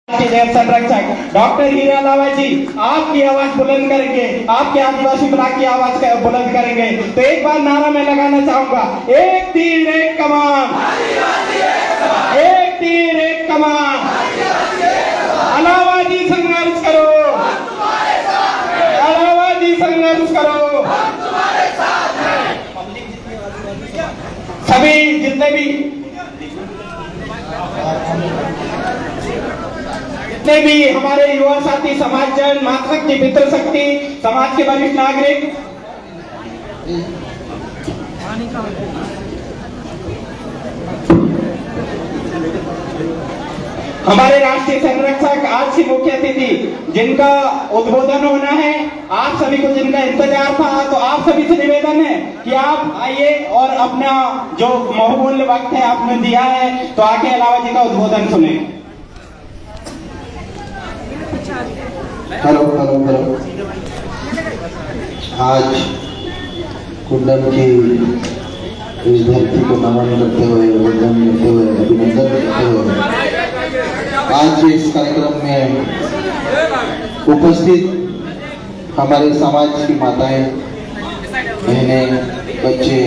संरक्षक डॉक्टर हीरा लावा जी आपकी आवाज बुलंद करेंगे, आपके आदिवासी ब्लॉक की आवाज बुलंद करेंगे। तो एक बार नारा मैं लगाना चाहूंगा, एक तीर एक कमान, एक तीर एक कमान, अलावादी संघर्ष करो, अलावादी संघर्ष करो। सभी जितने भी हमारे युवा साथी, समाज जन, मातृशक्ति, पितृशक्ति, समाज के वरिष्ठ नागरिक, हमारे राष्ट्रीय संरक्षक आज की मुख्य अतिथि जिनका उद्बोधन होना है, आप सभी को जिनका इंतजार था, तो आप सभी से निवेदन है कि आप आइए और अपना जो बहुमूल्य वक्त है आपने दिया है, तो आके अलावा जी का उद्बोधन सुने। Hello hello hello. आज कुंडल की इस धरती को नमन करते हुए, वंदन करते हुए, अभिनंदन करते हुए आज इस कार्यक्रम में उपस्थित हमारे समाज की माताएं, बहनें, बच्चे,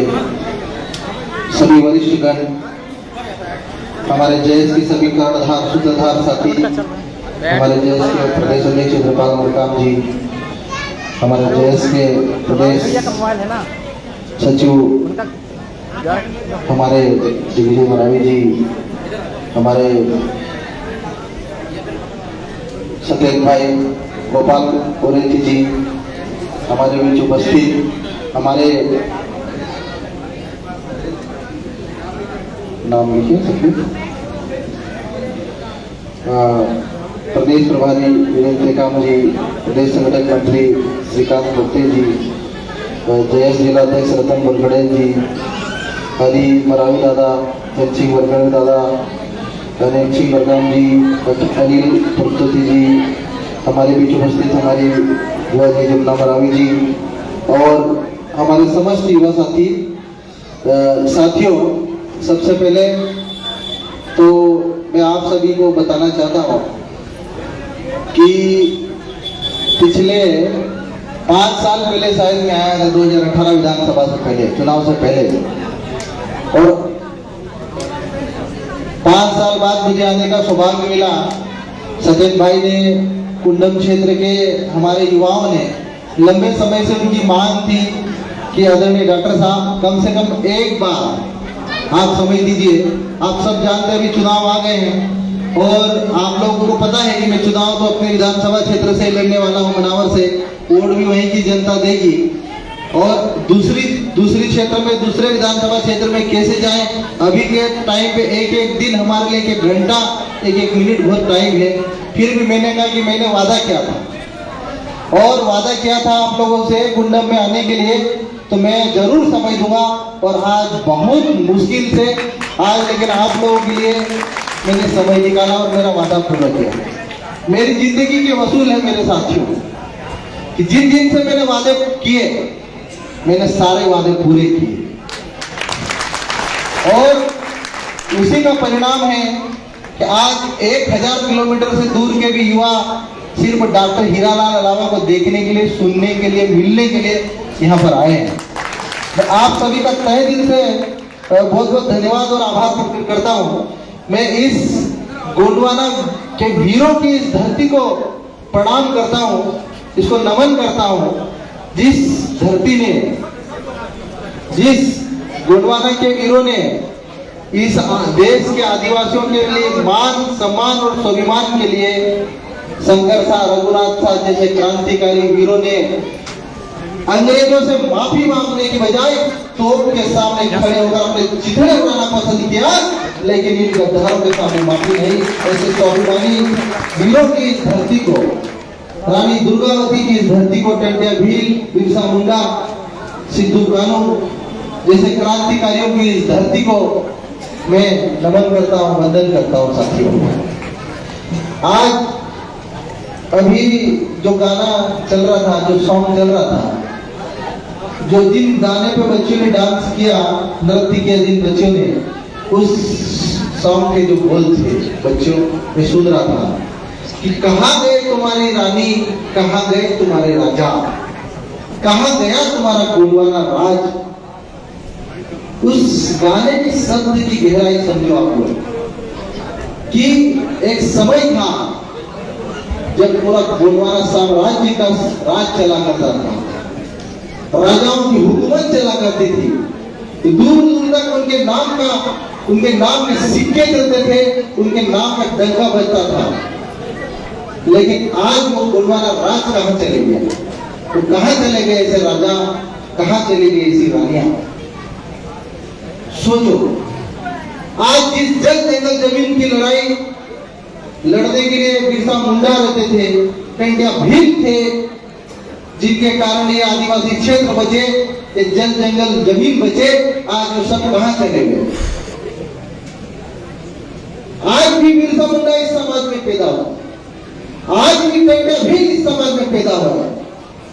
सभी वरिष्ठगण, हमारे जयस की सभी कर्णधार सूत्रधार साथी, हमारे जयस के प्रदेश अध्यक्ष इंद्रपाल मुरकाम जी, हमारे जयस के प्रदेश सचिव हमारे दिग्विजय मरावी जी, हमारे सत्येंद्र भाई गोपाल ओरेती जी, हमारे बीच उपस्थित हमारे नाम लिखिए सचिव प्रदेश प्रभारी वीरेंद्र टेकाम जी, प्रदेश संगठन मंत्री श्रीकांत भट्टे जी, जयस जिला अध्यक्ष रतन बरगड़े जी, हरी मरावी दादा, धन सिंह बरगड़े दादा, गणेश सिंह बरगाम जी, अनिल पुरतुती जी, हमारे बीच उपस्थित हमारे युवा जी जमुना मरावी जी और हमारे समस्त युवा साथी साथियों, सबसे पहले तो मैं आप सभी को बताना चाहता हूँ कि पिछले 5 साल पहले शायद मैं आया था, 2018 विधानसभा से पहले, चुनाव से पहले, और 5 साल बाद मुझे आने का सौभाग्य मिला। सत्येंद्र भाई ने, कुंडम क्षेत्र के हमारे युवाओं ने, लंबे समय से उनकी मांग थी कि आदरणीय डॉक्टर साहब कम से कम एक बार आप समझ लीजिए, आप सब जानते हैं अभी चुनाव आ गए हैं और आप लोगों को पता है कि मैं चुनाव तो अपने विधानसभा क्षेत्र से लड़ने वाला हूं, मनावर से, वोट भी वहीं की जनता देगी। और दूसरी क्षेत्र में, दूसरे विधानसभा क्षेत्र में कैसे जाएं, अभी के टाइम पे एक एक दिन हमारे लिए, एक घंटा, एक मिनट बहुत टाइम है। फिर भी मैंने कहा कि मैंने वादा किया था और वादा किया था आप लोगों से कुंडम में आने के लिए, तो मैं जरूर समय दूंगा। और आज बहुत मुश्किल से आज, लेकिन आप लोगों के लिए मैंने समय निकाला और मेरा वादा पूरा किया। मेरी जिंदगी के वसूल है मेरे साथियों कि जिन जिन से मैंने वादे किए, मैंने सारे वादे पूरे किए और उसी का परिणाम है कि आज 1000 किलोमीटर से दूर के भी युवा सिर्फ डॉक्टर हीरालाल अलावा को देखने के लिए, सुनने के लिए, मिलने के लिए यहाँ पर आए हैं। मैं आप सभी का तहे दिल से बहुत बहुत धन्यवाद और आभार प्रकट करता हूँ। मैं इस गोंडवाना के वीरों की इस धरती को प्रणाम करता हूँ, इसको नमन करता हूँ, जिस धरती ने, जिस गोंडवाना के वीरों ने इस देश के आदिवासियों के लिए मान, सम्मान और स्वाभिमान के लिए शंकर शाह, रघुनाथ शाह जैसे क्रांतिकारी वीरों ने अंग्रेजों से माफी मांगने की बजाय तोप के सामने खड़े होकर अपने चिथड़े उड़ाना पसंद किया, लेकिन इन गद्दारों के सामने माफी नहीं। ऐसे स्वाभिमानी वीरों की इस धरती को, रानी दुर्गावती की इस धरती को, टंडिया भील, बिरसा मुंडा, सिद्धू कानू जैसे क्रांतिकारियों की इस धरती को मैं नमन करता हूँ, वंदन करता हूँ साथियों। आज अभी जो गाना चल रहा था, जो सॉन्ग चल रहा था, जो जिन गाने पे बच्चों ने डांस किया, नृत्य किया जिन बच्चों ने, उस सॉन्ग के जो बोल थे बच्चों, मैं सुन रहा था कि कहाँ गए तुम्हारी रानी, कहाँ गए तुम्हारे राजा, कहाँ गया तुम्हारा गोंडवाना राज। उस गाने के शब्द की गहराई समझो आप लोग कि एक समय था जब पूरा गोंडवाना साम्राज्य का राज चला करता था, राजाओं की हुकूमत चला करती थी, दूर दूर तक उनके नाम में सिक्के चलते थे, उनके नाम में डंका बजता था। लेकिन आज वो गोंडवाना राज कहाँ चले गया, तो कहाँ चले गए ऐसे राजा, कहाँ चली गई ऐसी रानियां। सोचो, आज जिस जल जंगल जमीन की लड़ाई लड़ने के लिए बिरसा मुंडा रहते थे, टंडिया भील थे, जिनके कारण ये आदिवासी क्षेत्र बचे, ये जल जंगल जमीन बचे, आज वो सब कहां चले गए। आज भी बिरसा मुंडा इस समाज में पैदा हुआ, आज भी टंडिया भील इस समाज में पैदा हुआ,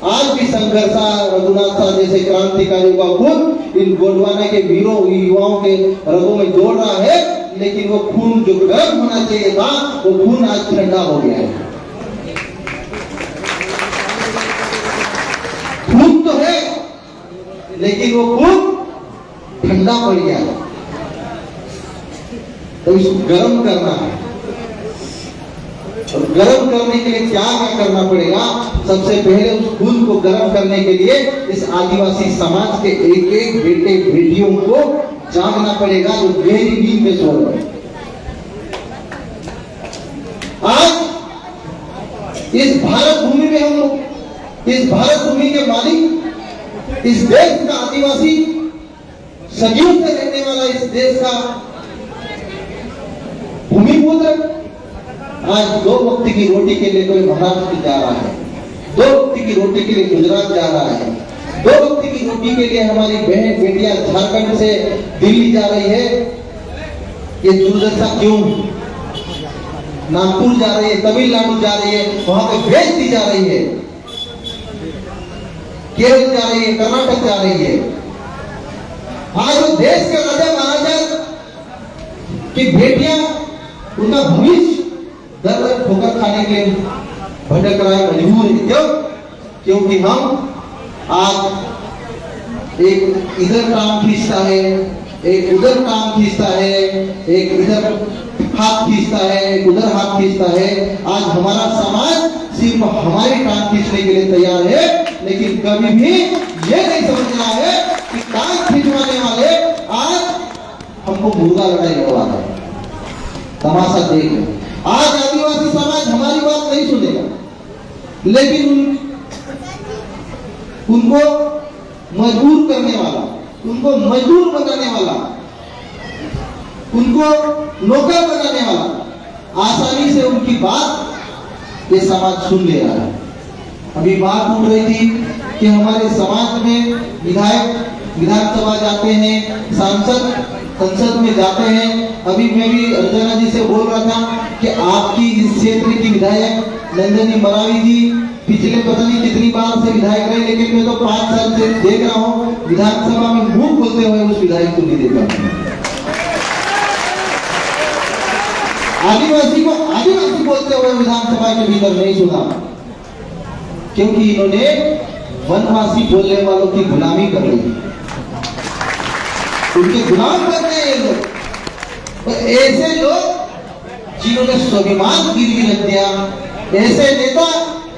आज भी संघर्षा रघुनाथ जैसे क्रांतिकारियों का खून इन गोंडवाना के वीरों युवाओं के रगों में दौड़ रहा है। लेकिन वो खून जो गर्म होना चाहिए था, वो खून आज ठंडा हो गया है। खून तो है, लेकिन वो खून ठंडा पड़ गया है, तो इसको गर्म करना है। और गर्म करने के लिए क्या करना पड़ेगा? सबसे पहले उस खून को गर्म करने के लिए इस आदिवासी समाज के एक एक बेटे बेटियों को जागना पड़ेगा, जो गहरी नींद में सो रहे। आज इस भारत भूमि में हम लोग, इस भारत भूमि के मालिक, इस देश का आदिवासी, सदियों से रहने वाला इस देश का भूमिपुत्र आज 2 वक्त की रोटी के लिए कोई महाराष्ट्र जा रहा है, 2 वक्त की रोटी के लिए गुजरात जा रहा है, 2 वक्त की रोटी के लिए हमारी बहन बेटियां झारखंड से दिल्ली जा रही है। ये दुर्दशा क्यों? नागपुर जा रही है, तमिलनाडु जा रही है, वहां पे भेज दी जा रही है, केरल जा रही है, कर्नाटक जा रही है। आज वो देश के राजा महाराजा की बेटियां, उनका भविष्य दर दर ठोकर खाने के लिए भटक रहा है, मजबूर है। क्यों? क्योंकि हम आज एक इधर काम खींचता है, एक उधर काम खींचता है, एक इधर हाथ खींचता है, एक उधर हाथ खींचता है। आज हमारा समाज सिर्फ हमारे टांग खींचने के लिए तैयार है, लेकिन कभी भी ये नहीं समझना है कि टांग खींचवाने वाले आज हमको मुर्गा लड़ाई वाला है। तमाशा देख लो, आज आदिवासी समाज हमारी बात नहीं सुनेगा, लेकिन उनको मजबूर करने वाला, उनको मजदूर बनाने वाला, उनको नौकर बनाने वाला आसानी से उनकी बात ये समाज सुन ले रहा है। अभी बात उठ रही थी कि हमारे समाज में विधायक विधानसभा जाते हैं, सांसद संसद में जाते हैं। अभी मैं भी अर्चना जी से बोल रहा था कि आपकी इस क्षेत्र की विधायक नंदनी मरावी जी पिछले पता नहीं कितनी बार से विधायक रहे, लेकिन मैं तो 5 साल से देख रहा हूँ विधानसभा में मुंह खोलते हुए उस विधायक को नहीं देखा। आदिवासी को आदिवासी बोलते हुए विधानसभा के भीतर नहीं सुना, क्योंकि इन्होंने वनवासी बोलने वालों की गुलामी कर ली, उनके गुलाम कर रहे हैं लोग। तो ऐसे लोग जिन्होंने स्वाभिमान गिरवी रख दिया, ऐसे नेता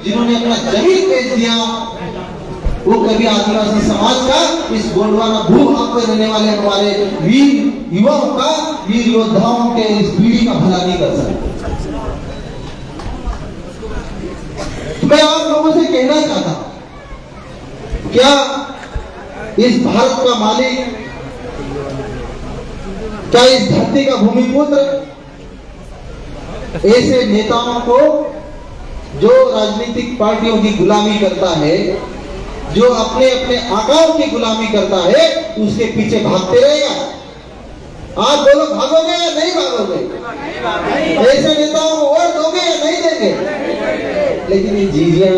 जिन्होंने अपना जमीन बेच दिया, वो कभी आदिवासी समाज का, इस गोंडवाना भूभाग में रहने वाले हमारे वीर युवाओं का, वीर योद्धाओं के इस पीढ़ी का भला नहीं कर सकते। मैं आप लोगों से कहना चाहता, क्या इस भारत का मालिक, क्या इस धरती का भूमिपुत्र ऐसे नेताओं को, जो राजनीतिक पार्टियों की गुलामी करता है, जो अपने अपने आकाओं की गुलामी करता है, उसके पीछे भागते रहेगा? आप बोलो, भागोगे या नहीं भागोगे? ऐसे नेताओं को वोट दोगे या नहीं देंगे? लेकिन ये जीजियां,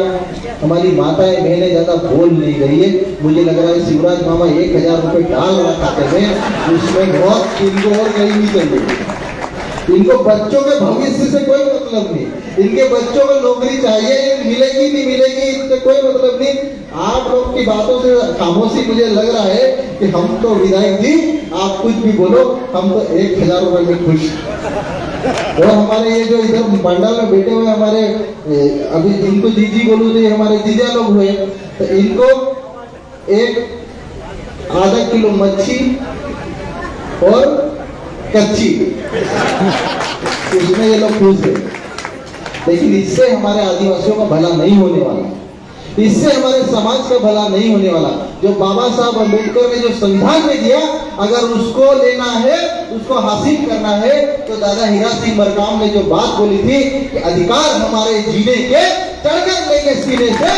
हमारी माताएं बहनें ज्यादा बोल नहीं रही है। मुझे लग रहा है शिवराज मामा 1000 रुपए डाल रहा खाते में, उसमें बहुत इनको और कहीं नहीं चल रही। इनको बच्चों के भविष्य से कोई मतलब नहीं, इनके बच्चों को नौकरी चाहिए, मिलेगी नहीं मिलेगी इससे कोई मतलब नहीं। आप लोग की बातों से खामोशी मुझे लग रहा है कि हम तो विधायक जी आप कुछ भी बोलो, हम तो 1000 रुपए में खुश। और हमारे ये जो इधर मंडल में बैठे हुए हमारे, अभी इनको जीजी बोलूं तो ये हमारे जीजा लोग हुए, तो इनको एक आधा किलो मच्छी और कच्ची उसमें ये लोग खुश है। लेकिन इससे हमारे आदिवासियों का भला नहीं होने वाला, इससे हमारे समाज का भला नहीं होने वाला। जो बाबा साहब अम्बेडकर ने जो संविधान में दिया, अगर उसको लेना है, उसको हासिल करना है, तो दादा हीरा सिंह मरकाम ने जो बात बोली थी कि अधिकार हमारे जीने के, चढ़कर लेंगे सीने से,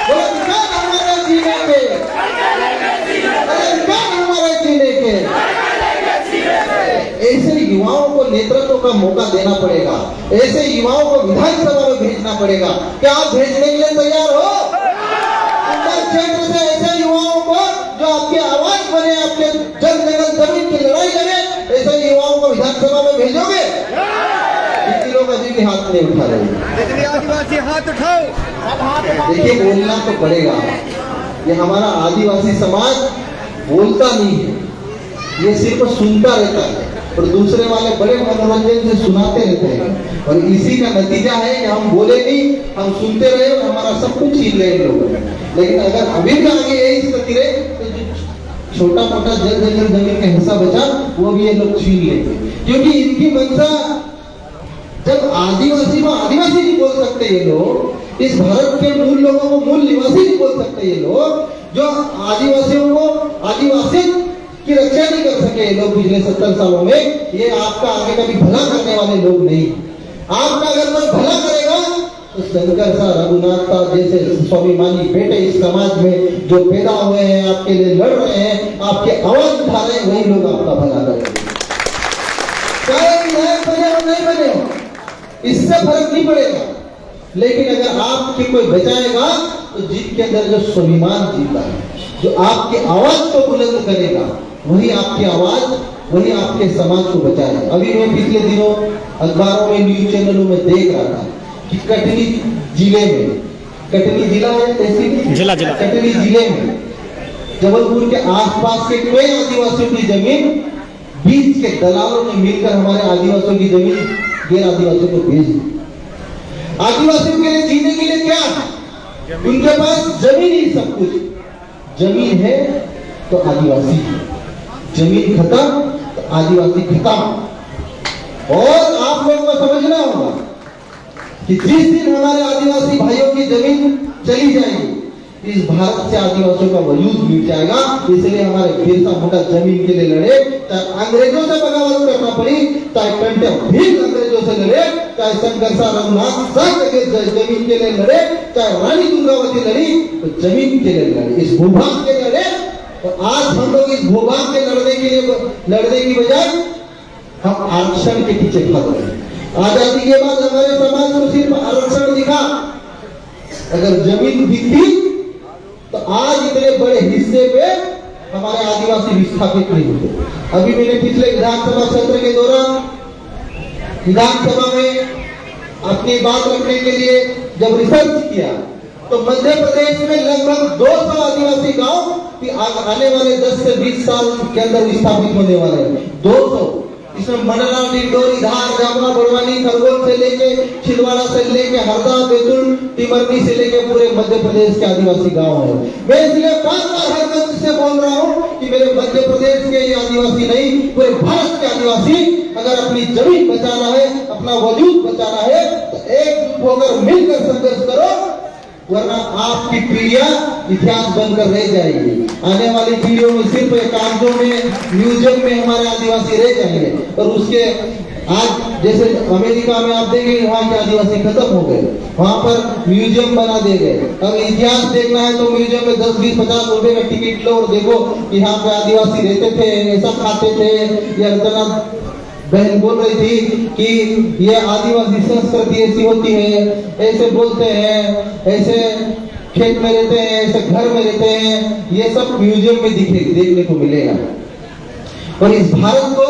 वो अधिकार हमारे जीने के, अधिकार हमारे जीने के। ऐसे युवाओं को नेतृत्व का मौका देना पड़ेगा, ऐसे युवाओं को विधानसभा में भेजना पड़ेगा। क्या आप भेजने के लिए तैयार हो? अंदर क्षेत्र से ऐसे युवाओं को जो आपकी आवाज बने, आपके जन जगत जमीन की लड़ाई लड़े, ऐसे युवाओं को विधानसभा में भेजोगे? कितने लोग अभी भी हाथ नहीं उठा रहे? आदिवासी हाथ उठाओ। देखिए, बोलना तो पड़ेगा। ये हमारा आदिवासी समाज बोलता नहीं है, ये सिर्फ सुनता रहता है और दूसरे वाले बड़े मनोरंजन से सुनाते रहते हैं। और इसी का नतीजा है कि हम बोले नहीं, हम सुनते रहे और हमारा सब कुछ छीन रहे हैं लोग। लेकिन अगर अभी भी आगे यही स्थिति रहे तो छोटा मोटा जमीन का हिस्सा बचा वो भी ये लोग छीन लेंगे, क्योंकि इनकी मंशा, जब आदिवासी को आदिवासी नहीं बोल सकते ये लोग, इस भारत के मूल लोगों को मूल निवासी नहीं बोल सकते ये लोग, जो आदिवासियों को आदिवासी की रक्षा नहीं कर सके ये लोग पिछले 70 सालों में, ये आपका आगे कभी भला करने वाले लोग नहीं। आपका अगर कोई भला करेगा तो शंकर सा, रघुनाथ सा जैसे स्वाभिमानी बेटे इस समाज में जो पैदा हुए हैं, आपके लिए लड़ रहे हैं, आपके आवाज उठा रहे हैं, वही लोग आपका भला करेंगे। चाहे विधायक बने हो नहीं बने हो, इससे फर्क नहीं पड़ेगा। लेकिन अगर आपकी कोई बचाएगा तो जीत के अंदर जो स्वाभिमान जीता है, जो आपकी आवाज को बुलंद करेगा, वही आपकी आवाज, वही आपके समाज को बचाएगा। अभी मैं पिछले दिनों अखबारों में, न्यूज चैनलों में देख रहा था कि कटनी जिले में, कटनी जिला है, तहसील जिला, कटनी जिले में जबलपुर के आसपास के कई आदिवासियों की जमीन बीच के दलालों ने मिलकर हमारे आदिवासियों की जमीन गैर आदिवासियों को बेच दी। आदिवासियों के लिए जीने के लिए क्या है? उनके पास जमीन ही सब कुछ, जमीन है तो आदिवासी है, जमीन खत्म तो आदिवासी खत्म। और आप लोगों को समझना होगा कि जिस दिन हमारे आदिवासी भाइयों की जमीन चली जाएगी, इस भारत से आदिवासियों का वजूद मिट जाएगा। इसलिए हमारे बिरसा मुंडा जमीन के लिए लड़े, चाहे अंग्रेजों से बगावत करना पड़ी, चाहे कंटे भील अंग्रेजों से लड़े, चाहे शंकर सा, रघुनाथ सा जमीन के लिए लड़े, चाहे रानी दुर्गावती लड़ी तो जमीन के लिए लड़े, इस भूभाग के लड़े। और आज हम लोग इस भूभाग के लड़ने की बजाय हम आरक्षण के पीछे भाग रहे हैं। आजादी के बाद हमारे समाज को सिर्फ आरक्षण दिखा, अगर जमीन दिखती तो आज इतने बड़े हिस्से पे हमारे आदिवासी विस्थापित नहीं होते। अभी मैंने पिछले विधानसभा सत्र के दौरान विधानसभा में अपनी बात रखने के लिए जब रिसर्च किया तो मध्य प्रदेश में लगभग 200 आदिवासी गांव आने वाले 10 से 20 साल के अंदर विस्थापित होने वाले हैं। 200, इसमें मंडला, डिंडोरी, धार, जामुना, बड़वानी, खरगोन से लेके छिंदवाड़ा से लेके हरदा, बैतूल, टिमरनी से लेके पूरे मध्य प्रदेश के आदिवासी गांव हैं। मैं इसलिए बार-बार हर मंच से बोल रहा हूँ कि मेरे मध्य प्रदेश के ये आदिवासी नहीं, पूरे भारत के आदिवासी अगर अपनी जमीन बचाना है, अपना वजूद बचाना है तो एकजुट होकर मिलकर संघर्ष करो, वरना आपकी पीढ़ियां इतिहास बनकर रह जाएगी। आने वाली पीढ़ियों में सिर्फ कागजों में, म्यूजियम में हमारे आदिवासी रह जाएंगे। और उसके आज जैसे अमेरिका में आप देखेंगे वहाँ के आदिवासी खत्म हो गए, वहाँ पर म्यूजियम बना दे गए। अब इतिहास देखना है तो म्यूजियम में 10, 20, 50 रुपए का टिकट लो और देखो कि यहाँ पे आदिवासी रहते थे, ऐसा खाते थे। ये अर्चना बहन बोल रही थी कि ये आदिवासी संस्कृति ऐसी होती है, ऐसे बोलते हैं, ऐसे खेत में रहते हैं, ऐसे घर में रहते हैं। ये सब म्यूजियम में देखने को मिलेगा। और इस भारत को,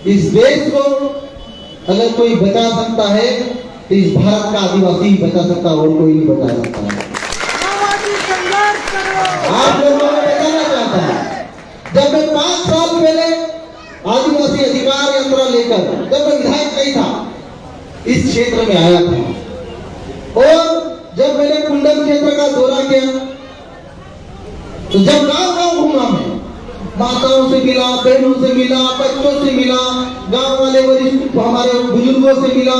इस देश को अगर कोई बचा सकता है तो इस भारत का आदिवासी ही बचा सकता है, और कोई नहीं बचा सकता है। आप लोगों को बताना चाहता हूं, जब मैं 5 साल पहले आदिवासी अधिकार यात्रा लेकर, जब मैं विधायक नहीं था, इस क्षेत्र में आया था, और जब मैंने कुंडम क्षेत्र का दौरा किया तो जब गांव-गांव घूमा, मैं माताओं से मिला, बहनों से मिला, बच्चों से मिला, गांव वाले वरिष्ठ हमारे बुजुर्गों से मिला,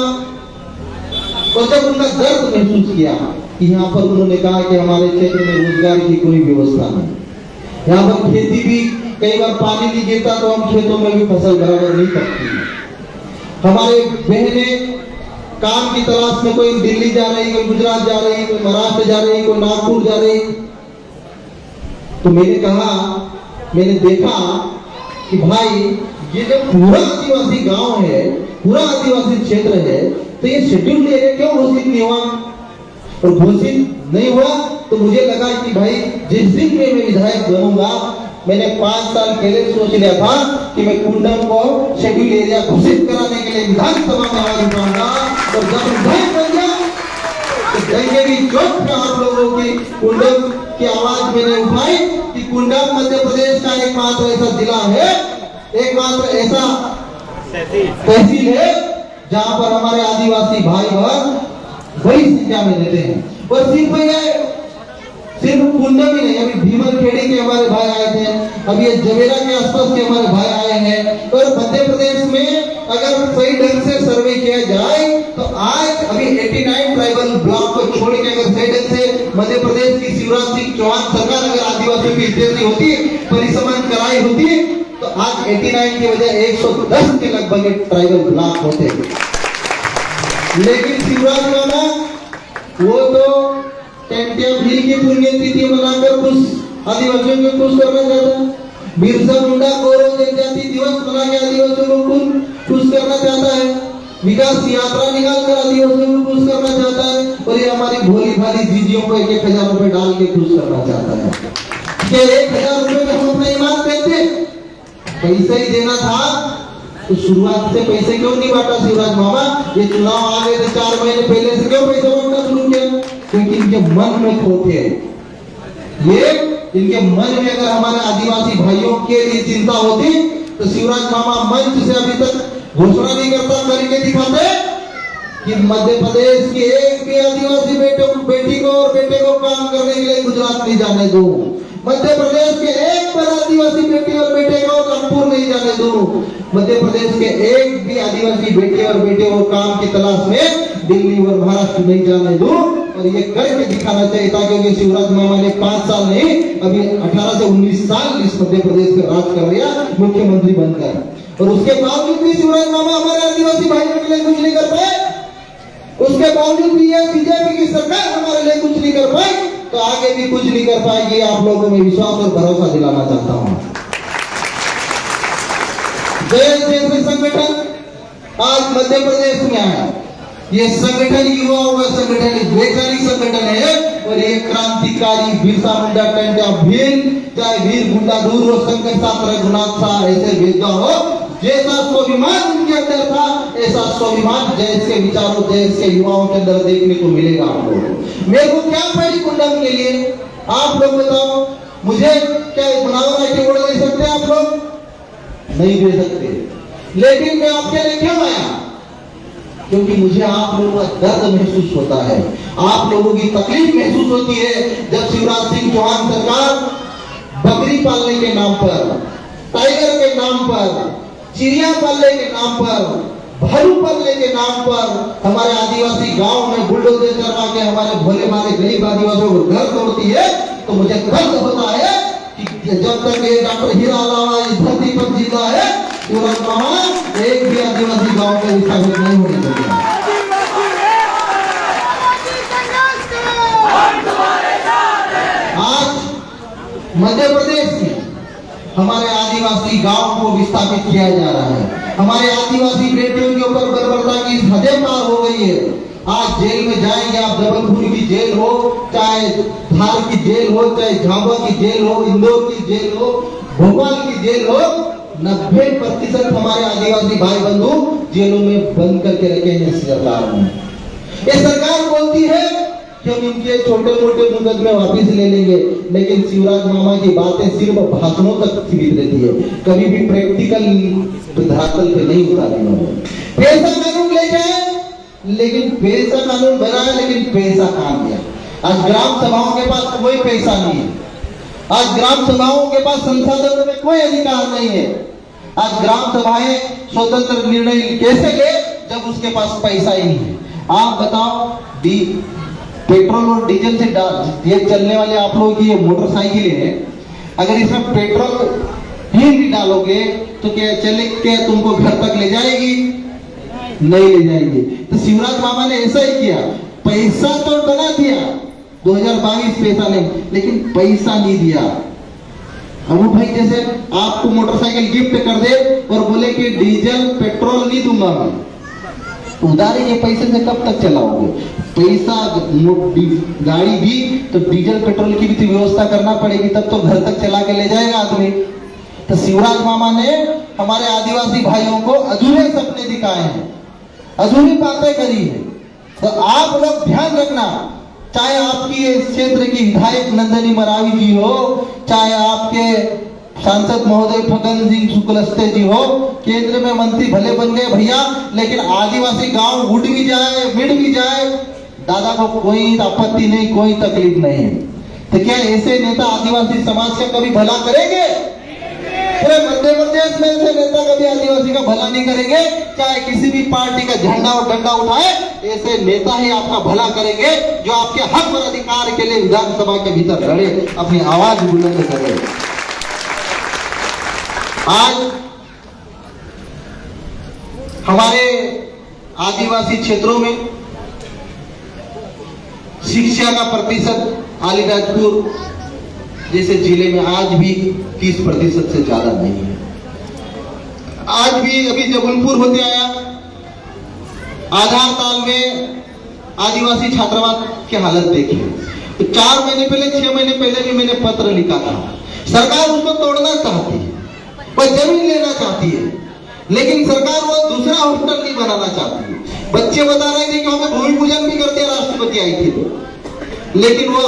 और जब उनका दर्द महसूस किया कि यहाँ पर उन्होंने कहा कि हमारे क्षेत्र में रोजगार की कोई व्यवस्था नहीं, यहाँ पर खेती भी कई बार पानी नहीं गिरता तो हम खेतों में भी फसल बराबर नहीं करती। हमारे बहनें काम की तलाश में कोई दिल्ली जा रही, कोई गुजरात जा रही, कोई महाराष्ट्र जा रही, कोई नागपुर जा रही। तो मैंने कहा, मैंने देखा कि भाई ये जो पूरा आदिवासी गांव है, पूरा आदिवासी क्षेत्र है, तो ये शेड्यूल्ड एरिया क्यों घोषित नहीं हुआ? और घोषित नहीं हुआ तो मुझे लगा कि भाई जिस दिन में मैं विधायक बनूंगा, मैंने 5 साल पहले सोच लिया था कि मैं कुंडम को शेड्यूल एरिया घोषित कराने के लिए विधानसभा में आवाज उठाऊंगा, और जब विधायक बन गया तो गंगे की चौक पे आप लोगों की कुंडम की आवाज मैंने उठाई कि कुंडम मध्य प्रदेश का एकमात्र ऐसा जिला है, एकमात्र ऐसा तहसील है जहां पर हमारे आदिवासी भाई बहन बड़ी संख्या में रहते हैं। और सिर्फ कुंडम ही नहीं, अभी भीमलखेड़ी के हमारे भाई आए थे, अभी ये जवेरा के आसपास के हमारे भाई आए हैं। और मध्य प्रदेश में अगर सही ढंग से सर्वे किया जाए तो आज अभी 89 ट्राइबल ब्लॉक को छोड़ के अगर सही ढंग से मध्य प्रदेश की शिवराज सिंह चौहान सरकार अगर आदिवासियों की हितैषी होती, परिसमन कराई होती, तो आज 89 की बजाय 110 के लगभग ट्राइबल ब्लॉक होते। लेकिन शिवराज मामा वो तो टेंटिया भील की पुण्यतिथि मनाकर कुछ आदिवासियों को खुश करना चाहता, बिरसा मुंडा गौरव जनजाति दिवस मना के आदिवासियों को खुश करना चाहता है, विकास यात्रा निकाल कर आदिवासियों को खुश करना चाहता है, और ये हमारी भोली भाली दीदियों को 1,000 रुपए डाल के खुश करना चाहता है। क्या 1,000 रुपए में हम अपना ईमान देते? पैसा ही देना था तो शुरुआत से पैसे क्यों नहीं बांटा शिवराज मामा? ये चुनाव आ गए थे 4 महीने पहले से क्यों पैसा बांटना शुरू किया? क्योंकि इनके मन में खोट है, ये इनके मन में अगर हमारे आदिवासी भाइयों के लिए चिंता होती तो शिवराज मामा मंच से अभी तक घोषणा नहीं करता, करके दिखाते कि मध्य प्रदेश के एक भी आदिवासी बेटी को और बेटे को काम करने के लिए गुजरात नहीं जाने दो, मध्य प्रदेश के एक पर आदिवासी बेटी और बेटे को नागपुर नहीं जाने दो, मध्य प्रदेश के एक भी आदिवासी बेटे और बेटे को काम की तलाश में दिल्ली और महाराष्ट्र नहीं जाने दो। और ये करके दिखाना चाहिए था, क्योंकि शिवराज मामा ने 5 साल नहीं, अभी 18 से 19 साल इस मध्य प्रदेश में राज कर लिया मुख्यमंत्री बनकर, और उसके बावजूद भी शिवराज मामा हमारे आदिवासी भाइयों के लिए कुछ नहीं कर पाए। उसके बावजूद भी ये बीजेपी की सरकार हमारे लिए कुछ नहीं कर पाई, तो आगे भी कुछ नहीं कर पाएगी। आप लोगों में विश्वास और भरोसा दिलाना चाहता हूं। जैसे संगठन आज मध्य प्रदेश में आया, ये संगठन युवाओं का संगठन, वैचारिक संगठन है, और ये क्रांतिकारी बिरसा मुंडा टेंटिया भील, चाहे वीर गुंडाधुर हो, शंकर साथ रघुनाथ शाह ऐसे भेदभाव हो, जैसा स्वाभिमान उनके अंदर था ऐसा स्वाभिमान देश के विचारों, देश के युवाओं के अंदर देखने को मिलेगा। आप लोगों मेरे को क्या पड़ी कुंडम के लिए? आप लोग बताओ, मुझे क्या बनावा के वोट दे सकते हैं? आप लोग नहीं दे सकते, लेकिन मैं आपके लिए क्यों आया? क्योंकि मुझे आप लोगों का दर्द महसूस होता है, आप लोगों की तकलीफ महसूस होती है। जब शिवराज सिंह चौहान सरकार बकरी पालने के नाम पर, टाइगर के नाम पर, चिड़िया पालने के नाम पर, भालू पालने के नाम पर हमारे आदिवासी गांव में बुलडोजर चलवा के हमारे भोले भाले गरीब आदिवासियों को घर तोड़ती है, तो मुझे दर्द होता है कि जब तक ये डॉक्टर हीरा लाल इस धरती पर जीता है, शिवराज मामा एक भी आदिवासी गांव में विस्थापित नहीं होने देंगे। आज मध्य प्रदेश में हमारे आदिवासी गांव को विस्थापित किया जा रहा है, हमारे आदिवासी बेटियों के ऊपर बर्बरता की हदें पार हो गई है। आज जेल में जाएंगे आप, जबलपुर की जेल हो, चाहे धार की जेल हो, चाहे झाबुआ की जेल हो, इंदौर की जेल हो, भोपाल की जेल हो, 90% हमारे आदिवासी भाई बंधु जेलों में बंद करके रखे हैं इस सरकार ने। ये सरकार बोलती है कि हम इनके छोटे मोटे मुकदमे वापिस ले लेंगे, लेकिन शिवराज मामा की बातें सिर्फ भाषणों तक सीमित रहती है, कभी भी प्रैक्टिकल धरातल पे नहीं उतारी उन्होंने। पैसा कानून ले जाए, लेकिन पैसा कानून बनाया, लेकिन पैसा कहां गया? आज ग्राम सभाओं के पास कोई पैसा नहीं है। आज ग्राम सभाओं के पास संसाधनों में कोई अधिकार नहीं है। आज ग्राम सभाएं स्वतंत्र निर्णय कैसे ले जब उसके पास पैसा ही नहीं है? आप बताओ, पेट्रोल और डीजल से ये चलने वाले आप लोगों की ये मोटरसाइकिलें हैं, अगर इसमें पेट्रोल ही नहीं डालोगे तो क्या चले, क्या तुमको घर तक ले जाएगी? नहीं ले जाएगी। तो शिवराज मामा ने ऐसा ही किया, पैसा तो बना दिया 2022 पैसा नहीं, लेकिन पैसा नहीं दिया। अब भाई जैसे आपको मोटरसाइकिल गिफ्ट कर दे और बोले कि डीजल पेट्रोल नहीं दूंगा मैं, उधारी के पैसे से कब तक चलाओगे? पैसा गाड़ी दी तो डीजल पेट्रोल की भी तो व्यवस्था करना पड़ेगी, तब तो घर तक चला के ले जाएगा आदमी। तो शिवराज मामा ने हमारे आदिवासी भाइयों को अधूरे सपने दिखाए हैं, अधूरी बातें करी है। तो आप लोग ध्यान रखना, चाहे आपकी इस क्षेत्र की विधायक नंदनी मरावी जी हो, चाहे आपके सांसद महोदय फगन सिंह शुक्लस्ते जी हो, केंद्र में मंत्री भले बन गए भैया, लेकिन आदिवासी गांव उड़ भी जाए, मिट भी जाए, दादा को कोई आपत्ति नहीं, कोई तकलीफ नहीं है। तो क्या ऐसे नेता आदिवासी समाज का कभी भला करेंगे? पूरे मध्य प्रदेश में ऐसे नेता कभी आदिवासी का भला नहीं करेंगे। चाहे किसी भी पार्टी का झंडा और डंडा उठाए, ऐसे नेता ही आपका भला करेंगे जो आपके हक और अधिकार के लिए विधानसभा के भीतर लड़े, अपनी आवाज बुलंद करे। आज हमारे आदिवासी क्षेत्रों में शिक्षा का प्रतिशत अलीराजपुर जैसे जिले में आज भी 30% से ज्यादा नहीं है। आज भी अभी जबलपुर होते आया, आधार ताल में आदिवासी छात्रावास की हालत देखी। तो 4 महीने पहले, 6 महीने पहले भी मैंने पत्र लिखा था। सरकार उसको तोड़ना चाहती है, वह जमीन लेना चाहती है, लेकिन सरकार वो दूसरा हॉस्टल नहीं बनाना चाहती है। बच्चे बता रहे थे कि हमें भूमि पूजन भी करते, राष्ट्रपति आई थी तो, लेकिन वो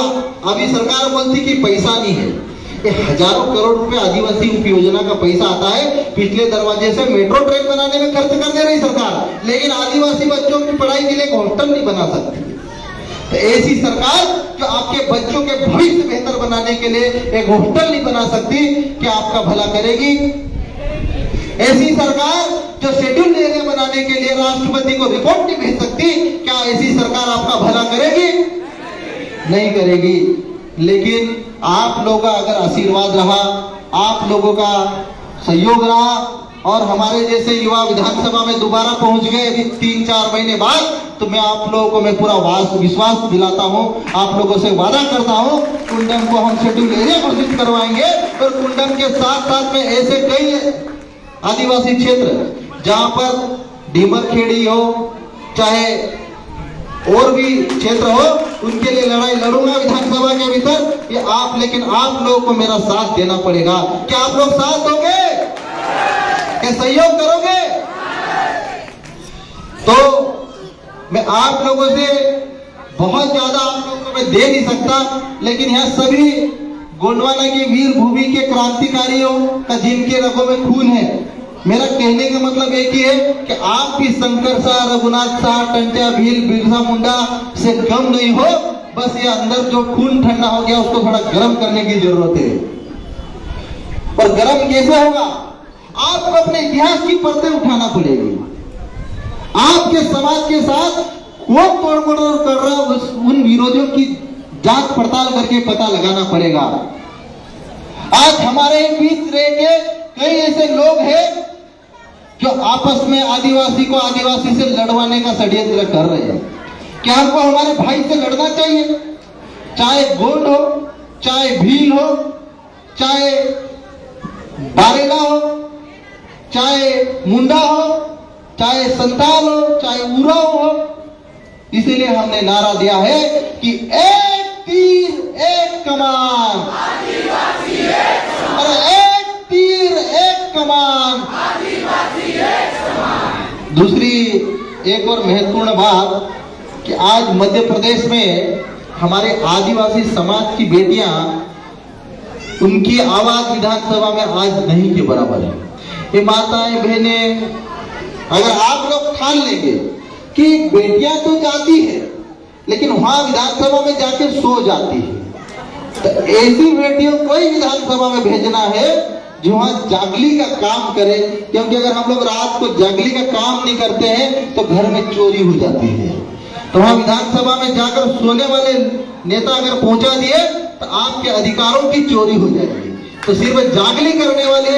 अभी सरकार बोलती कि पैसा नहीं है। हजारों करोड़ रुपए आदिवासी उपयोजना का पैसा आता है, पिछले दरवाजे से मेट्रो ट्रेन बनाने में खर्च कर दे रही सरकार, लेकिन आदिवासी बच्चों की पढ़ाई के लिए एक हॉस्टल नहीं बना सकती। तो ऐसी सरकार जो आपके बच्चों के भविष्य बेहतर बनाने के लिए एक हॉस्टल नहीं बना सकती, क्या आपका भला करेगी? ऐसी सरकार जो शेड्यूल एरिया बनाने के लिए राष्ट्रपति को रिपोर्ट नहीं भेज सकती, क्या ऐसी सरकार आपका भला करेगी? नहीं करेगी। लेकिन आप लोगों का अगर आशीर्वाद रहा, आप लोगों का सहयोग रहा और हमारे जैसे युवा विधानसभा में दोबारा पहुंच गए अभी 3-4 महीने बाद, तो मैं आप लोगों को मैं पूरा विश्वास दिलाता हूं, आप लोगों से वादा करता हूं, कुंडम को हम शेड्यूल एरिया घोषित करवाएंगे। और कुंडम के साथ साथ में ऐसे कई आदिवासी क्षेत्र जहां पर डीमरखेड़ी हो, चाहे और भी क्षेत्र हो, उनके लिए लड़ाई लड़ूंगा विधानसभा के भीतर। ये आप, लेकिन आप लोगों को मेरा साथ देना पड़ेगा। क्या आप लोग साथ दोगे? क्या सहयोग करोगे? तो मैं आप लोगों से बहुत ज्यादा आप लोगों को मैं दे नहीं सकता, लेकिन यहाँ सभी गोंडवाना के वीर भूमि के क्रांतिकारियों का जिनके रगों में खून है, मेरा कहने का मतलब एक ही है कि आप भी शंकर शाह, रघुनाथ शाह, टंट्या भील, बिरसा मुंडा से कम नहीं हो। बस ये अंदर जो खून ठंडा हो गया उसको थोड़ा गर्म करने की जरूरत है। और गर्म कैसे होगा? आपको अपने इतिहास की परतें उठाना पड़ेगी। आपके समाज के साथ कौन तोड़मोड़ कर रहा है, उन विरोधियों की जांच पड़ताल करके पता लगाना पड़ेगा। आज हमारे बीच रह के कई ऐसे लोग हैं जो आपस में आदिवासी को आदिवासी से लड़वाने का षड्यंत्र कर रहे हैं। क्या हमको हमारे भाई से लड़ना चाहिए? चाहे गोंड हो, चाहे भील हो, चाहे बारेला हो, चाहे मुंडा हो, चाहे संताल हो, चाहे उराव हो। इसीलिए हमने नारा दिया है कि एक तीर एक कमान, और एक तीर एक कमान, दूसरी एक और महत्वपूर्ण बात कि आज मध्य प्रदेश में हमारे आदिवासी समाज की बेटियां, उनकी आवाज विधानसभा में आज नहीं के बराबर है। ये माताएं बहनें, अगर आप लोग ठान लेंगे कि बेटियां तो जाती है लेकिन वहां विधानसभा में जाके सो जाती है, तो ऐसी बेटियों को ही विधानसभा में भेजना है जो वहां जागली का काम करे। क्योंकि अगर हम लोग रात को जागली का काम नहीं करते हैं तो घर में चोरी हो जाती है। तो वहां विधानसभा में जाकर सोने वाले नेता अगर पहुंचा दिए तो आपके अधिकारों की चोरी हो जाएगी। तो सिर्फ जागली करने वाले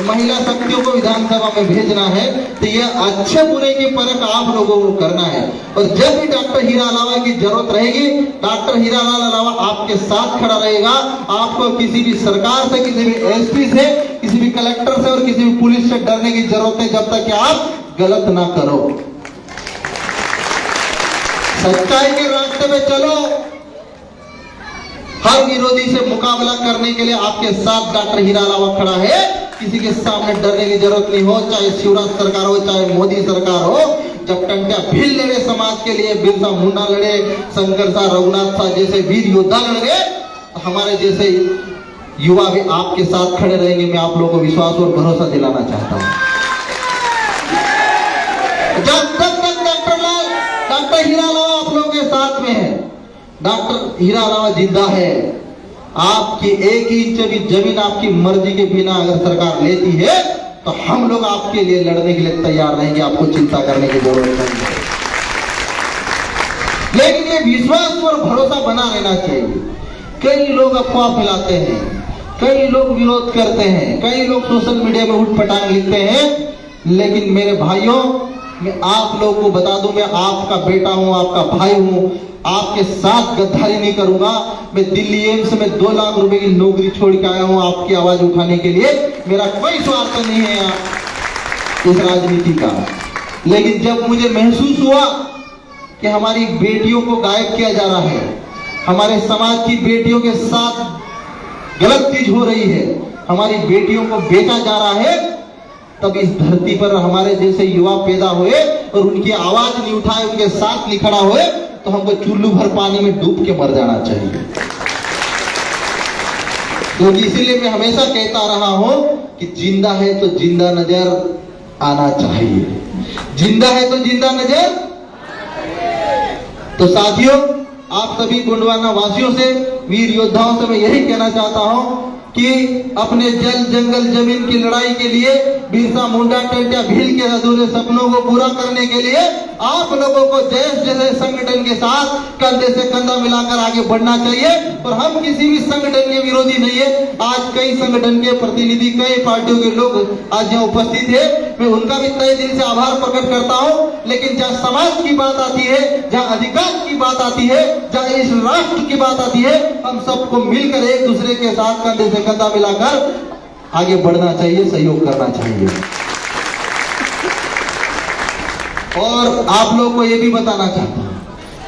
महिला शक्तियों को विधानसभा में भेजना है। तो यह अच्छे बुरे की परख आप लोगों को करना है। और जब भी डॉक्टर हीरा अलावा की जरूरत रहेगी, डॉक्टर हीरालाल अलावा आपके साथ खड़ा रहेगा। आपको किसी भी सरकार से, किसी भी एसपी से, किसी भी कलेक्टर से और किसी भी पुलिस से डरने की जरूरत है, जब तक कि आप गलत ना करो। सच्चाई के रास्ते में चलो। हर विरोधी से मुकाबला करने के लिए आपके साथ डॉक्टर हीरा अलावा खड़ा है। किसी के सामने डरने की जरूरत नहीं हो, चाहे शिवराज सरकार हो, चाहे मोदी सरकार हो। जब टंट्या भील लड़े समाज के लिए, बिरसा मुंडा लड़े, शंकर शाह, रघुनाथ शाह जैसे वीर योद्धा लड़े, तो हमारे जैसे युवा भी आपके साथ खड़े रहेंगे। मैं आप लोगों को विश्वास और भरोसा दिलाना चाहता हूं। जब तक डॉक्टर हीरा अलावा आप लोगों के साथ में है, डॉक्टर हीरा अलावा जिंदा है। आपकी एक इंच भी जमीन आपकी मर्जी के बिना अगर सरकार लेती है तो हम लोग आपके लिए लड़ने के लिए तैयार रहेंगे। आपको चिंता करने की जरूरत नहीं है। लेकिन ये विश्वास और भरोसा बना रहना चाहिए। कई लोग अफवाह फैलाते हैं, कई लोग विरोध करते हैं, कई लोग सोशल मीडिया में उठपटांग लिखते हैं। लेकिन मेरे भाइयों, मैं आप लोगों को बता दूं, मैं आपका बेटा हूं, आपका भाई हूं। आपके साथ गद्दारी नहीं करूंगा। मैं दिल्ली एम्स में 2 लाख रुपए की नौकरी छोड़ के आया हूं आपकी आवाज उठाने के लिए। मेरा कोई स्वार्थ नहीं है इस राजनीति का। लेकिन जब मुझे महसूस हुआ कि हमारी बेटियों को गायब किया जा रहा है, हमारे समाज की बेटियों के साथ गलत चीज हो रही है, हमारी बेटियों को बेचा जा रहा है, तब इस धरती पर हमारे जैसे युवा पैदा हुए और उनकी आवाज नहीं उठाए, उनके साथ नहीं खड़ा हुए, तो हमको चुल्लू भर पानी में डूब के मर जाना चाहिए। तो इसीलिए मैं हमेशा कहता रहा हूं कि जिंदा है तो जिंदा नजर आना चाहिए। जिंदा है तो जिंदा नजर। तो साथियों, आप सभी गोंडवाना वासियों से, वीर योद्धाओं से मैं यही कहना चाहता हूं कि अपने जल जंगल जमीन की लड़ाई के लिए, बिरसा मुंडा टंट्या भील के अधूरे सपनों को पूरा करने के लिए आप लोगों को देश जैसे संगठन के साथ कंधे से कंधा मिलाकर आगे बढ़ना चाहिए। और हम किसी भी संगठन के विरोधी नहीं है। आज कई संगठन के प्रतिनिधि, कई पार्टियों के लोग आज यहाँ उपस्थित है, मैं उनका भी तहे दिल से आभार प्रकट करता हूँ। लेकिन जहाँ समाज की बात आती है, जहाँ अधिकार की बात आती है, जहाँ इस राष्ट्र की बात आती है, हम सबको मिलकर एक दूसरे के साथ कंधे से कंधा मिलाकर आगे बढ़ना चाहिए, सहयोग करना चाहिए। और आप लोगों को ये भी बताना चाहता हूँ,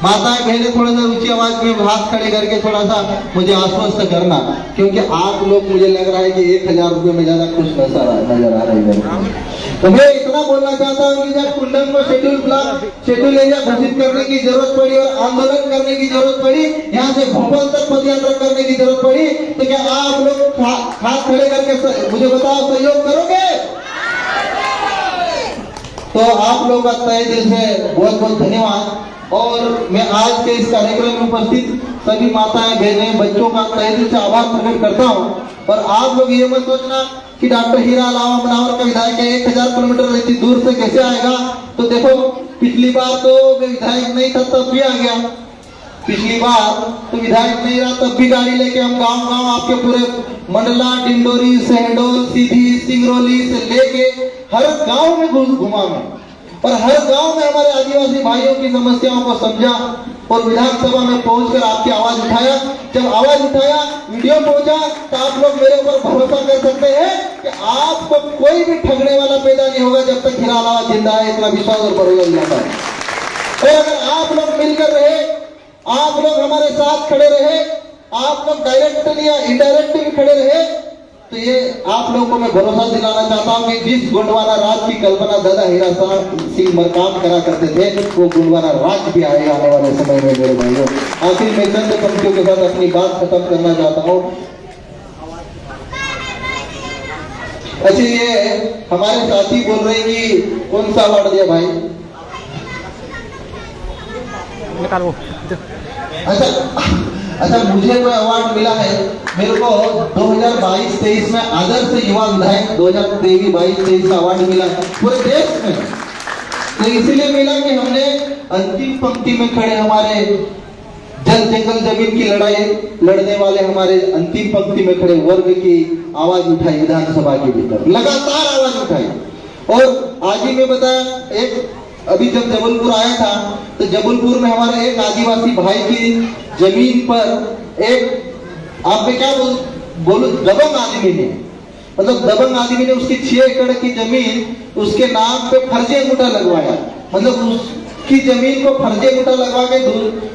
माताएं बहनें थोड़ा सा ऊंची आवाज में हाथ खड़े करके थोड़ा सा मुझे आश्वस्त करना, क्योंकि आप लोग, मुझे लग रहा है कि 1000 रुपये में ज्यादा खुश नजर आ रहा है। तो मैं इतना बोलना चाहता हूँ कि जब कुंडन को शेड्यूल ब्लॉक, शेड्यूल एरिया घोषित करने की जरूरत पड़ी और आंदोलन करने की जरूरत पड़ी, यहाँ से भोपाल तक पद यात्रा करने की जरूरत पड़ी, तो क्या आप लोग हाथ खड़े करके मुझे बताओ, सहयोग करोगे? तो आप लोगों का तहे दिल से बहुत बहुत धन्यवाद। और मैं आज के इस कार्यक्रम में उपस्थित सभी माताएं बहनें बच्चों का तहे दिल से आभार प्रकट करता हूँ। और आप लोग ये मत सोचना कि डॉक्टर हीरा अलावा मनावर का विधायक है, 1000 किलोमीटर इतनी दूर से कैसे आएगा। तो देखो, पिछली बार तो मैं विधायक नहीं था तब भी आ गया, पिछली बार तो विधायक नहीं रहा तब भी गाड़ी लेके हम गांव गांव आपके पूरे मंडला, डिंडोरी, शहडोल, सीधी, सिंगरौली से लेके हर गांव में घुमा मैं, और हर गांव में हमारे आदिवासी भाइयों की समस्याओं को समझा और विधानसभा में पहुंचकर आपकी आवाज उठाया। जब आवाज उठाया, वीडियो पहुंचा, तो आप लोग मेरे ऊपर भरोसा कर सकते हैं कि आपको कोई भी ठगने वाला पैदा नहीं होगा जब तक हीरा अलावा जिंदा है। इतना विश्वास और भरोसा दिलाता है। और अगर आप लोग मिलकर रहे, आप लोग हमारे साथ खड़े रहे, आप लोग डायरेक्टली या इनडायरेक्टली खड़े रहे, तो ये आप लोगों को मैं भरोसा दिलाना चाहता हूँ कि जिस गोंडवाना राज की कल्पना दादा हीरा सिंह मरकाम करा करते थे, वो गोंडवाना राज भी आएगा आने वाले समय में मेरे भाइयों। आखिर में चंद पंक्तियों के साथ अपनी बात खत्म करना चाहता हूँ। अच्छा, ये हमारे साथी बोल रहे कि कौन सा अवार्ड दिया भाई? अच्छा, मुझे कोई अवार्ड मिला है, मेरे को 2022-23 में आदर्श युवा विधायक 2023-22-23 का अवार्ड मिला पूरे देश में। तो इसलिए मिला कि हमने अंतिम पंक्ति में खड़े हमारे जल जंगल जमीन की लड़ाई लड़ने वाले हमारे अंतिम पंक्ति में खड़े वर्ग की आवाज उठाई, विधानसभा के भीतर लगातार आवाज उठाई। और आज ही मैं बताया, अभी जब जबलपुर आया था तो जबलपुर में हमारे एक आदिवासी भाई की जमीन पर एक, आप में क्या बोलो, दबंग आदमी ने, मतलब दबंग आदमी ने उसकी 6 एकड़ की जमीन उसके नाम पे फर्जी अंगूठा लगवाया। मतलब उसकी जमीन को फर्जी अंगूठा लगवा के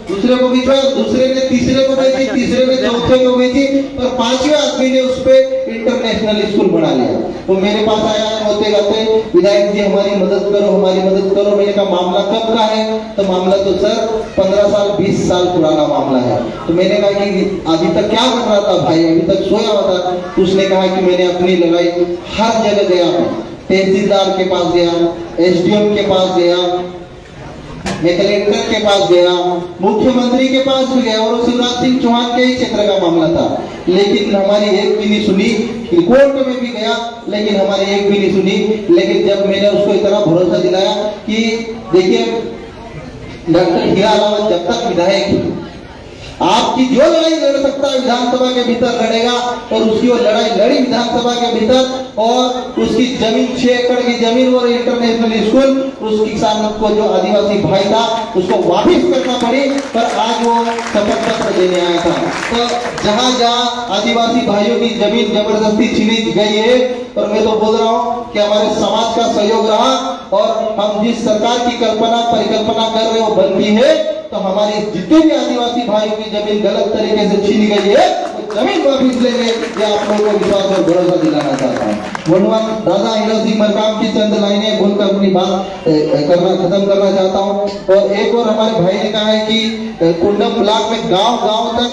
दूसरे को बेचा, दूसरे ने तीसरे को बेची, तीसरे ने चौथे को बेची, और 5वें आदमी ने उस पर इंटरनेशनल स्कूल बना लिया। तो मेरे पास आया होते गाते, विधायक जी हमारी मदद करो, हमारी मदद करो। मैंने कहा मामला कब का है? तो मामला तो सर 15 साल 20 साल पुराना मामला है। तो मैंने कहा कि अभी तक क्या कर रहा था भाई? अभी तक सोया हुआ था। तो उसने कहा कि मैंने अपनी लड़ाई हर जगह गया, तहसीलदार के पास गया, SDM के पास गया, मैं कलेक्टर के पास गया, मुख्यमंत्री के पास भी गया, और शिवराज सिंह चौहान के ही क्षेत्र का मामला था, लेकिन हमारी एक भी नहीं सुनी। कोर्ट में भी गया, लेकिन हमारी एक भी नहीं सुनी। लेकिन जब मैंने उसको इतना भरोसा दिलाया कि देखिए डॉक्टर हीरा अलावा जब तक विधायक है, आपकी जो लड़ाई लड़ सकता है विधानसभा के भीतर लड़ेगा, और उसकी वो लड़ाई लड़ी विधानसभा के भीतर, और उसकी जमीन 6 एकड़ की जमीन और इंटरनेशनल स्कूल उस किसान को जो आदिवासी भाई था उसको वापस करना पड़ी, पर आज वो शपथ पत्र देने आया था। तो जहां जहां आदिवासी भाइयों की जमीन जबरदस्ती छीनी गई है, और मैं तो बोल रहा हूँ कि हमारे समाज का सहयोग रहा, और हम जिस सरकार की परिकल्पना कर रहे हो बनती है, तो हमारे जितने भी आदिवासी भाइयों की जमीन गलत तरीके से छीनी गई है, वो जमीन वापिस लेंगे, ये आप लोगों को विश्वास और भरोसा दिलाना चाहता हूँ। गोंडवान दादा हीरा सिंह मरकाम की चंद लाइनें बोलकर अपनी बात खत्म करना चाहता हूँ। और एक और हमारे भाई ने कहा है कि कुंडम ब्लॉक में गांव-गांव तक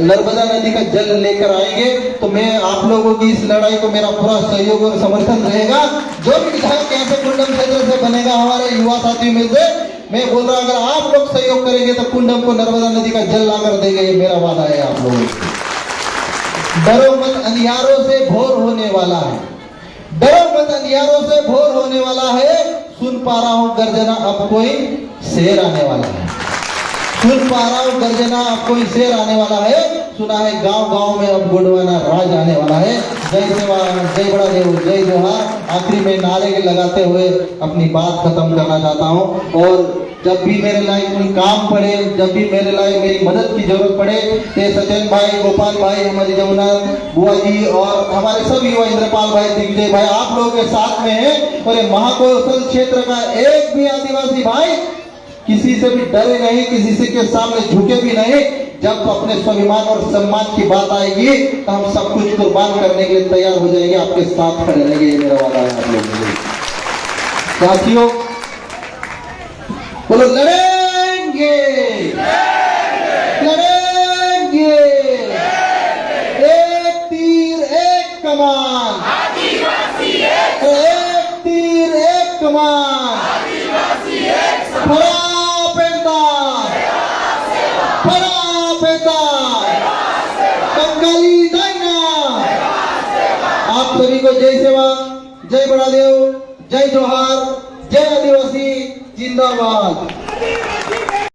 नर्मदा नदी का जल लेकर आएंगे। तो मैं आप लोगों की इस लड़ाई को मेरा पूरा सहयोग और समर्थन रहेगा। जो भी विधायक यहाँ से कुंडम क्षेत्र से बनेगा हमारे युवा साथियों में से, मैं बोल रहा हूं अगर आप लोग सहयोग करेंगे तो कुंडम को नर्मदा नदी का जल लाकर देंगे, ये मेरा वादा है आप लोगों को। डरो मत अंधियारों से भोर होने वाला है, डरो मत अंधियारों से भोर होने वाला है, सुन पा रहा हूं गर्जना अब कोई शेर आने वाला है, सुन पा रहा हूं गर्जना अब कोई शेर आने वाला है, सुना है गांव-गांव में अब गोंडवाना राज आने वाला है। जय सेवा, जय बड़ा देव, जय जोहार। आखिरी में नारे के लगाते हुए अपनी बात खत्म करना चाहता हूं। और जब भी मेरे लायक कोई काम पड़े, जब भी मेरे लायक मेरी मदद की जरूरत पड़े, तो सत्यन भाई, गोपाल भाई, हमारी जमुना बुआ जी और हमारे सब युवा इंद्रपाल भाई, दिग्विजय भाई आप लोगों के साथ में है। और ये महाकौशल क्षेत्र का एक भी आदिवासी भाई किसी से भी डरे नहीं, किसी से के सामने झुके भी नहीं। जब अपने स्वाभिमान और सम्मान की बात आएगी तो हम सब कुछ कुर्बान करने के लिए तैयार हो जाएंगे, आपके साथ खड़े रहेंगे, ये मेरा वादा है आप लोगों के। साथियों बोलो लड़ेंगे, लड़ेंगे, एक तीर एक कमान, एक तीर एक कमान, आप सभी को जय सेवा, जय बड़ा देव, जय जोहार, जय आदिवासी, जिंदाबाद।